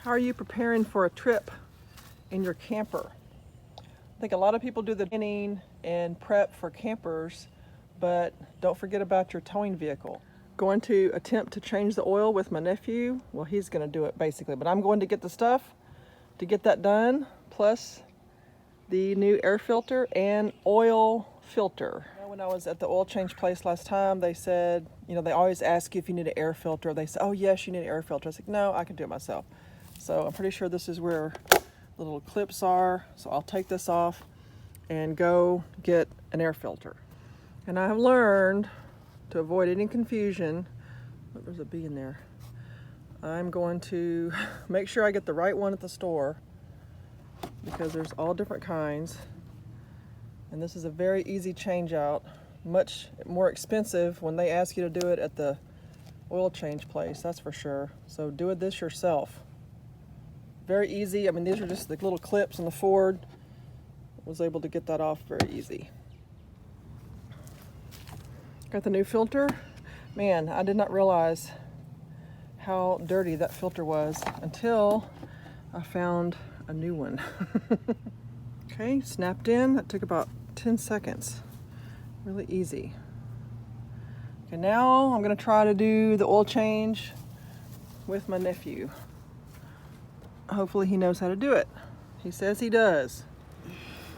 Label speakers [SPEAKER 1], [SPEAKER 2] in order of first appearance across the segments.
[SPEAKER 1] How are you preparing for a trip in your camper? I think a lot of people do the planning and prep for campers, but don't forget about your towing vehicle. Going to attempt to change the oil with my nephew. Well, he's going to do it basically, but I'm going to get the stuff to get that done, plus the new air filter and oil filter. When I was at the oil change place last time, they said, they always ask you if you need an air filter. They say, oh yes, you need an air filter. I was like, no, I can do it myself. So I'm pretty sure this is where the little clips are. So I'll take this off and go get an air filter. And I have learned to avoid any confusion. Look, there's a bee in there. I'm going to make sure I get the right one at the store because there's all different kinds. And this is a very easy change out. Much more expensive when they ask you to do it at the oil change place, that's for sure. So do this yourself. Very easy. I mean, these are just the little clips in the Ford. I was able to get that off very easy. Got the new filter. Man, I did not realize how dirty that filter was until I found a new one. Okay, snapped in. That took about 10 seconds. Really easy. Okay, now I'm going to try to do the oil change with my nephew. Hopefully he knows how to do it. He says he does.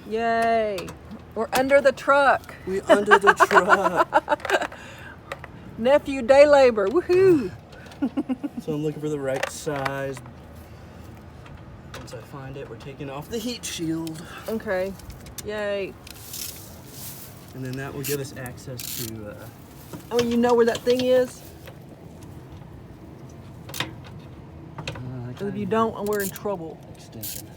[SPEAKER 1] Yay! We're under the truck.
[SPEAKER 2] We're under the truck.
[SPEAKER 1] Nephew day labor. Woohoo!
[SPEAKER 2] So I'm looking for the right size. Once I find it, we're taking off the heat shield.
[SPEAKER 1] Okay. Yay.
[SPEAKER 2] And then that will give us access to...
[SPEAKER 1] Oh, you know where that thing is? If you don't, we're in trouble.
[SPEAKER 2] Extension.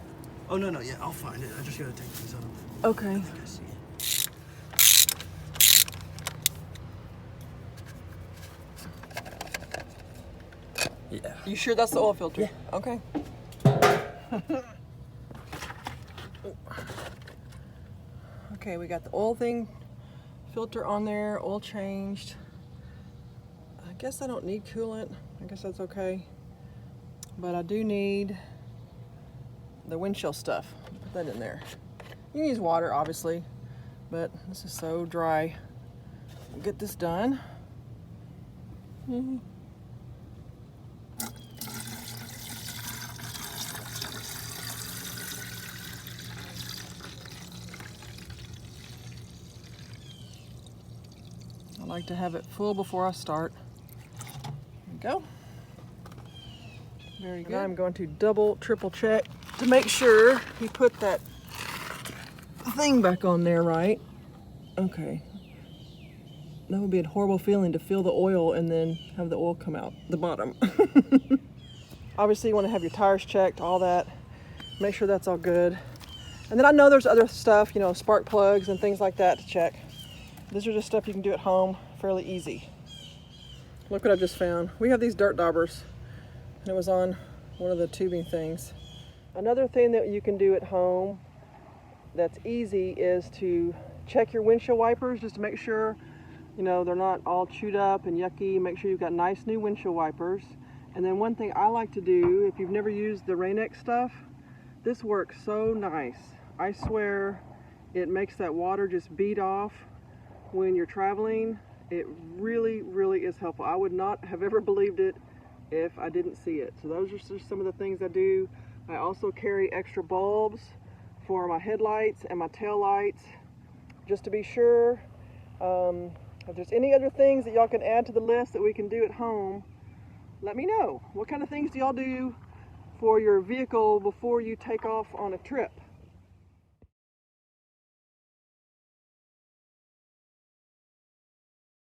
[SPEAKER 2] Oh, no, yeah, I'll find it. I just gotta take these off.
[SPEAKER 1] Okay.
[SPEAKER 2] I think I see it. Yeah.
[SPEAKER 1] You sure that's the oil filter?
[SPEAKER 2] Yeah.
[SPEAKER 1] Okay. Okay, we got the oil filter on there, oil changed. I guess I don't need coolant. I guess that's okay. But I do need the windshield stuff. Put that in there. You can use water, obviously, but this is so dry. We'll get this done. I like to have it full before I start. There we go. Very good. Now I'm going to double, triple check to make sure he put that thing back on there right. Okay. That would be a horrible feeling to fill the oil and then have the oil come out the bottom. Obviously you want to have your tires checked, all that. Make sure that's all good. And then I know there's other stuff, spark plugs and things like that to check. These are just stuff you can do at home, fairly easy. Look what I just found. We have these dirt daubers. And it was on one of the tubing things. Another thing that you can do at home that's easy is to check your windshield wipers just to make sure, they're not all chewed up and yucky. Make sure you've got nice new windshield wipers. And then one thing I like to do, if you've never used the Rain-X stuff, this works so nice. I swear it makes that water just bead off when you're traveling. It really, really is helpful. I would not have ever believed it if I didn't see it. So those are just some of the things I do. I also carry extra bulbs for my headlights and my tail lights, just to be sure. If there's any other things that y'all can add to the list that we can do at home, let me know. What kind of things do y'all do for your vehicle before you take off on a trip?